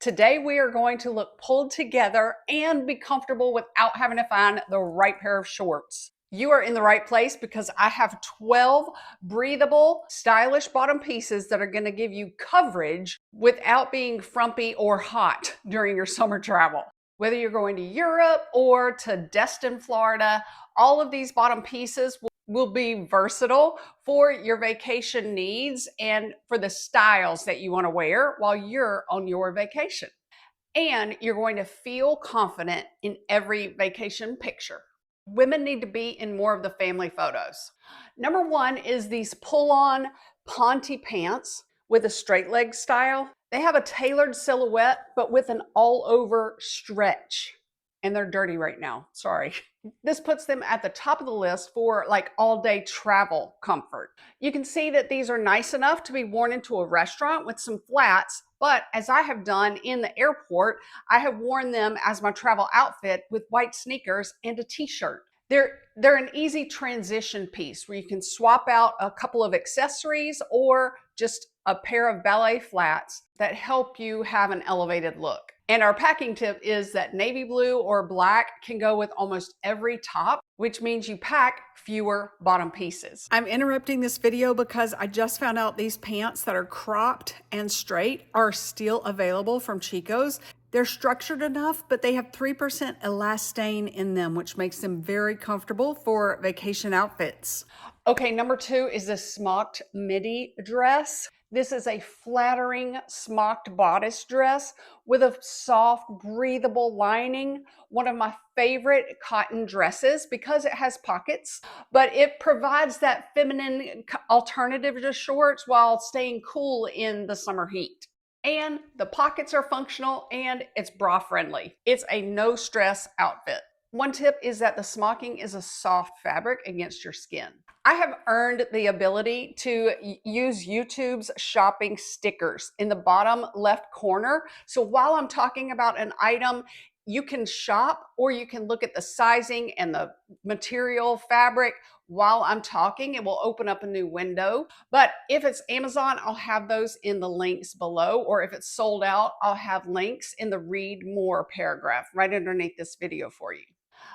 Today we are going to look pulled together and be comfortable without having to find the right pair of shorts. You are in the right place because I have 12 breathable, stylish bottom pieces that are going to give you coverage without being frumpy or hot during your summer travel. Whether you're going to Europe or to Destin, Florida, all of these bottom pieces will be versatile for your vacation needs and for the styles that you want to wear while you're on your vacation. And you're going to feel confident in every vacation picture. Women need to be in more of the family photos. Number one is these pull-on Ponte pants with a straight leg style. They have a tailored silhouette, but with an all-over stretch. And they're dirty right now, sorry. This puts them at the top of the list for like all-day travel comfort. You can see that these are nice enough to be worn into a restaurant with some flats, but as I have done in the airport, I have worn them as my travel outfit with white sneakers and a t-shirt. They're an easy transition piece where you can swap out a couple of accessories or just a pair of ballet flats that help you have an elevated look. And our packing tip is that navy blue or black can go with almost every top, which means you pack fewer bottom pieces. I'm interrupting this video because I just found out these pants that are cropped and straight are still available from Chico's. They're structured enough, but they have 3% elastane in them, which makes them very comfortable for vacation outfits. Okay, number two is the Smocked midi dress. This is a flattering smocked bodice dress with a soft, breathable lining. One of my favorite cotton dresses because it has pockets, but it provides that feminine alternative to shorts while staying cool in the summer heat. And the pockets are functional and it's bra friendly. It's a no stress outfit. One tip is that the smocking is a soft fabric against your skin. I have earned the ability to use YouTube's shopping stickers in the bottom left corner. So while I'm talking about an item, you can shop or you can look at the sizing and the material fabric while I'm talking. It will open up a new window. But if it's Amazon, I'll have those in the links below, or if it's sold out, I'll have links in the read more paragraph right underneath this video for you.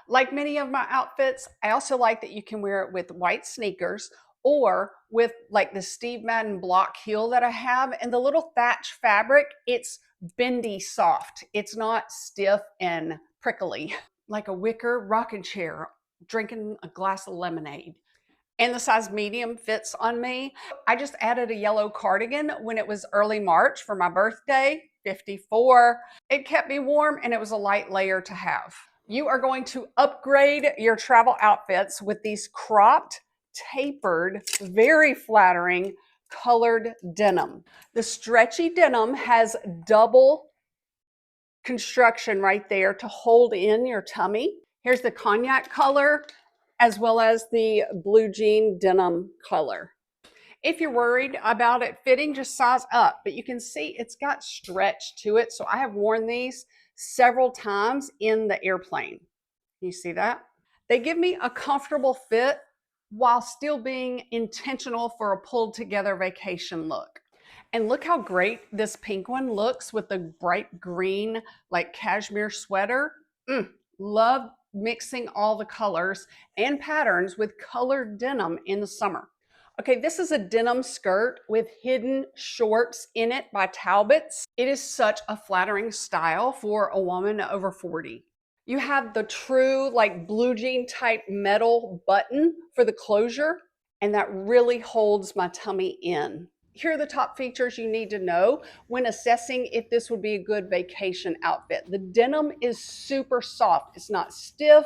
Like many of my outfits, I also like that you can wear it with white sneakers or with like the Steve Madden block heel that I have. And the little thatch fabric, it's bendy soft. It's not stiff and prickly like a wicker rocking chair drinking a glass of lemonade. And the size medium fits on me. I just added a yellow cardigan when it was early March for my birthday, 54. It kept me warm and it was a light layer to have. You are going to upgrade your travel outfits with these cropped, tapered, very flattering colored denim. The stretchy denim has double construction right there to hold in your tummy. Here's the cognac color as well as the blue jean denim color. If you're worried about it fitting, just size up, but you can see it's got stretch to it. So I have worn these several times in the airplane. You see that? They give me a comfortable fit while still being intentional for a pulled together vacation look. And look how great this pink one looks with the bright green, like cashmere sweater. Love mixing all the colors and patterns with colored denim in the summer. Okay, this is a denim skirt with hidden shorts in it by Talbots. It is such a flattering style for a woman over 40. You have the true like blue jean type metal button for the closure, and that really holds my tummy in. Here are the top features you need to know when assessing if this would be a good vacation outfit. The denim is super soft. It's not stiff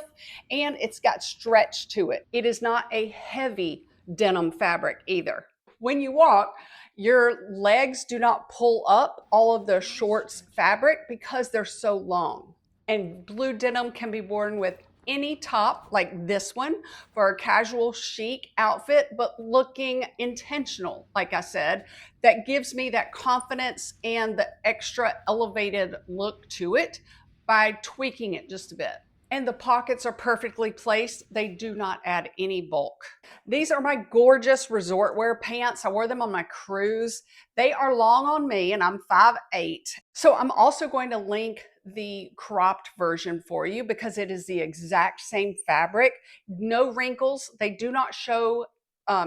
and it's got stretch to it. It is not a heavy denim fabric either. When you walk, your legs do not pull up all of the shorts fabric because they're so long. And blue denim can be worn with any top like this one for a casual chic outfit, but looking intentional, like I said, that gives me that confidence and the extra elevated look to it by tweaking it just a bit. And the pockets are perfectly placed. They do not add any bulk. These are my gorgeous resort wear pants. I wore them on my cruise. They are long on me and I'm 5'8". So I'm also going to link the cropped version for you because it is the exact same fabric. No wrinkles. They do not show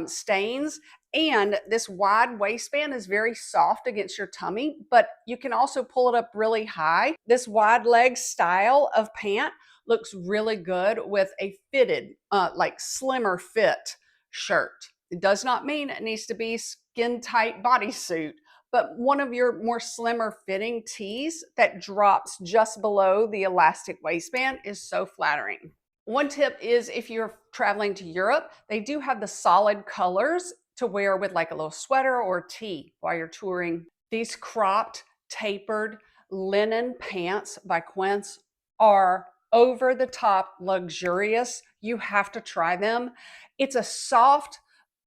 stains. And this wide waistband is very soft against your tummy, but you can also pull it up really high. This wide leg style of pant looks really good with a fitted, like slimmer fit shirt. It does not mean it needs to be skin tight bodysuit, but one of your more slimmer fitting tees that drops just below the elastic waistband is so flattering. One tip is if you're traveling to Europe, they do have the solid colors to wear with like a little sweater or tee while you're touring. These cropped, tapered linen pants by Quince are over the top luxurious. You have to try them. It's a soft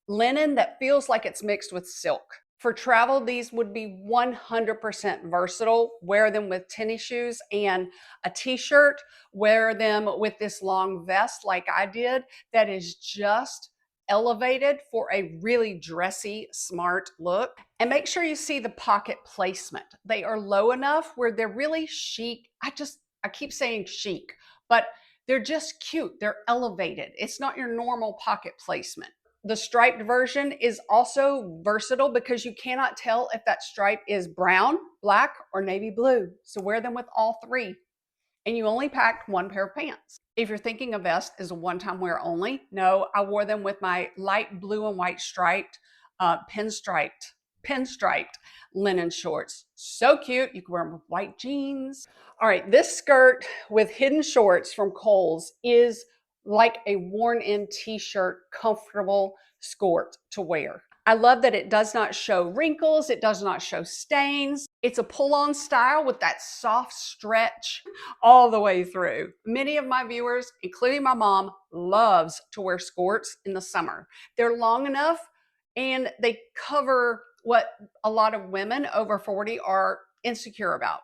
linen that feels like it's mixed with silk. For travel, these would be 100% versatile. Wear them with tennis shoes and a t-shirt. Wear them with this long vest like I did that is just elevated for a really dressy, smart look. And make sure you see the pocket placement. They are low enough where they're really chic. I keep saying chic, but they're just cute. They're elevated. It's not your normal pocket placement. The striped version is also versatile because you cannot tell if that stripe is brown, black, or navy blue. So wear them with all three. And you only packed one pair of pants. If you're thinking a vest is a one-time wear only, no, I wore them with my light blue and white striped, pinstriped linen shorts. So cute. You can wear them with white jeans. All right, this skirt with hidden shorts from Kohl's is like a worn-in t-shirt, comfortable skirt to wear. I love that it does not show wrinkles. It does not show stains. It's a pull-on style with that soft stretch all the way through. Many of my viewers, including my mom, loves to wear skirts in the summer. They're long enough and they cover what a lot of women over 40 are insecure about.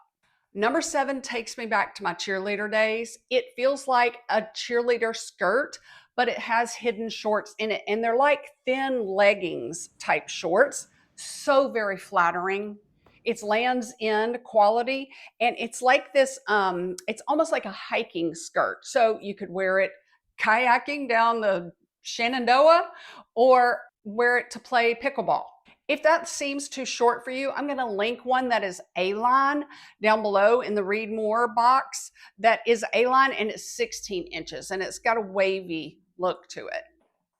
Number 7 takes me back to my cheerleader days. It feels like a cheerleader skirt, but it has hidden shorts in it. And they're like thin leggings type shorts. So very flattering. It's Lands' End quality. And it's like this, it's almost like a hiking skirt. So you could wear it kayaking down the Shenandoah or wear it to play pickleball. If that seems too short for you, I'm going to link one that is A-line down below in the Read More box that is A-line and it's 16 inches and it's got a wavy look to it.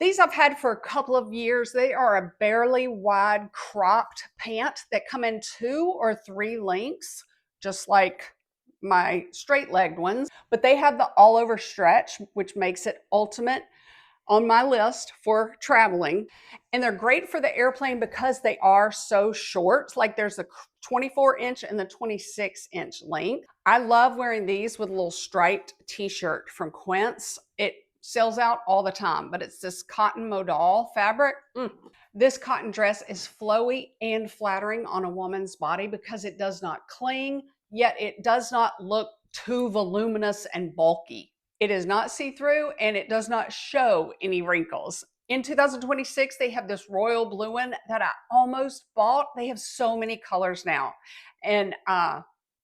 These I've had for a couple of years. They are a barely wide cropped pant that come in 2 or 3 lengths, just like my straight legged ones, but they have the all over stretch, which makes it ultimate on my list for traveling. And they're great for the airplane because they are so short. Like there's a 24-inch and the 26-inch length. I love wearing these with a little striped t-shirt from Quince. It sells out all the time, but it's this cotton modal fabric. This cotton dress is flowy and flattering on a woman's body because it does not cling, yet it does not look too voluminous and bulky. It is not see-through and it does not show any wrinkles. In 2026, they have this royal blue one that I almost bought. They have so many colors now. And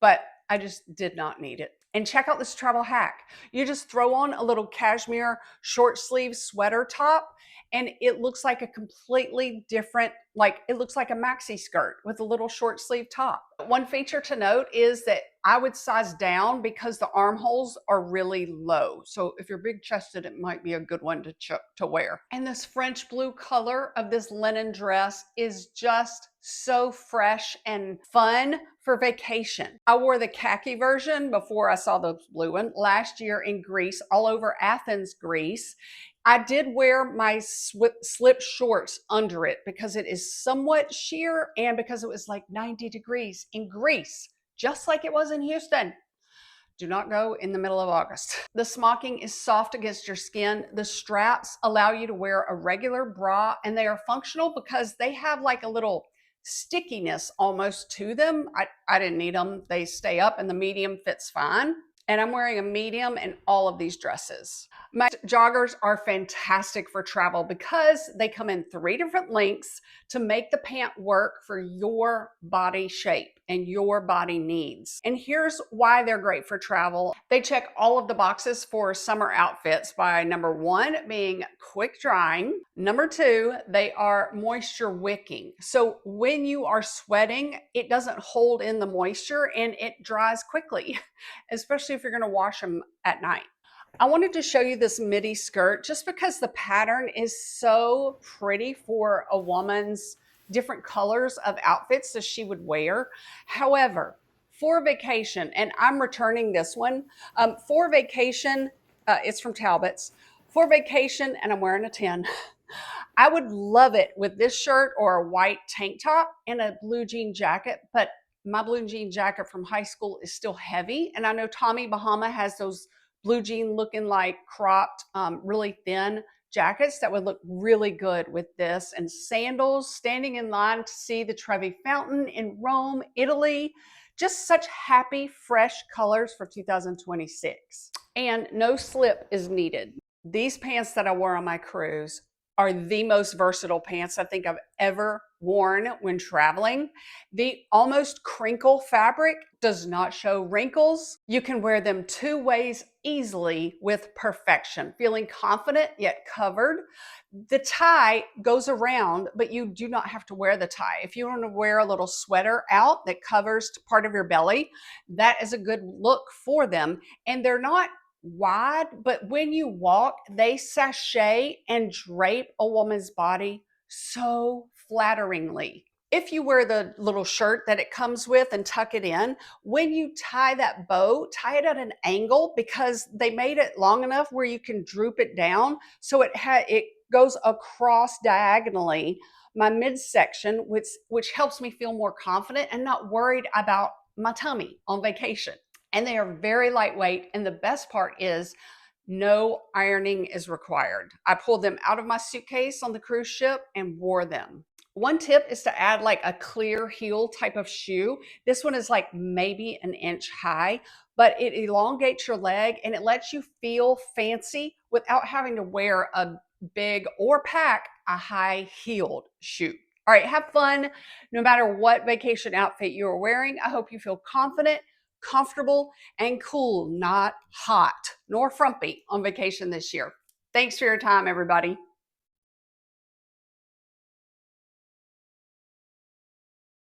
but I just did not need it. And check out this travel hack. You just throw on a little cashmere short sleeve sweater top and it looks like a completely different, like it looks like a maxi skirt with a little short sleeve top. One feature to note is that I would size down because the armholes are really low. So if you're big chested, it might be a good one to wear. And this French blue color of this linen dress is just so fresh and fun for vacation. I wore the khaki version before I saw the blue one last year in Greece, all over Athens, Greece. I did wear my slip shorts under it because it is somewhat sheer and because it was like 90 degrees in Greece, just like it was in Houston. Do not go in the middle of August. The smocking is soft against your skin. The straps allow you to wear a regular bra and they are functional because they have like a little stickiness almost to them. I didn't need them. They stay up and the medium fits fine. and I'm wearing a medium in all of these dresses. My joggers are fantastic for travel because they come in 3 different lengths to make the pant work for your body shape and your body needs. And here's why they're great for travel. They check all of the boxes for summer outfits by number 1 being quick drying. Number 2, they are moisture wicking. So when you are sweating, it doesn't hold in the moisture and it dries quickly, especially if you're going to wash them at night. I wanted to show you this midi skirt just because the pattern is so pretty for a woman's different colors of outfits that she would wear. However, for vacation, and I'm returning this one, for vacation, it's from Talbot's. For vacation, and I'm wearing a 10, I would love it with this shirt or a white tank top and a blue jean jacket, but my blue jean jacket from high school is still heavy. And I know Tommy Bahama has those blue jean looking like cropped, really thin jackets that would look really good with this, and sandals, standing in line to see the Trevi Fountain in Rome, Italy. Just such happy, fresh colors for 2026. And no slip is needed. These pants that I wore on my cruise are the most versatile pants I think I've ever worn when traveling. The almost crinkle fabric does not show wrinkles. You can wear them 2 ways easily with perfection, feeling confident yet covered. The tie goes around, but you do not have to wear the tie. If you want to wear a little sweater out that covers part of your belly, that is a good look for them. And they're not wide, but when you walk, they sashay and drape a woman's body so flatteringly. If you wear the little shirt that it comes with and tuck it in, when you tie that bow, tie it at an angle because they made it long enough where you can droop it down so it goes across diagonally my midsection, which helps me feel more confident and not worried about my tummy on vacation. And they are very lightweight. And the best part is no ironing is required. I pulled them out of my suitcase on the cruise ship and wore them. One tip is to add like a clear heel type of shoe. This one is like maybe an inch high, but it elongates your leg and it lets you feel fancy without having to wear a big or pack a high heeled shoe. All right, have fun no matter what vacation outfit you're wearing. I hope you feel confident, comfortable, and cool, not hot nor frumpy on vacation this year. Thanks for your time, everybody.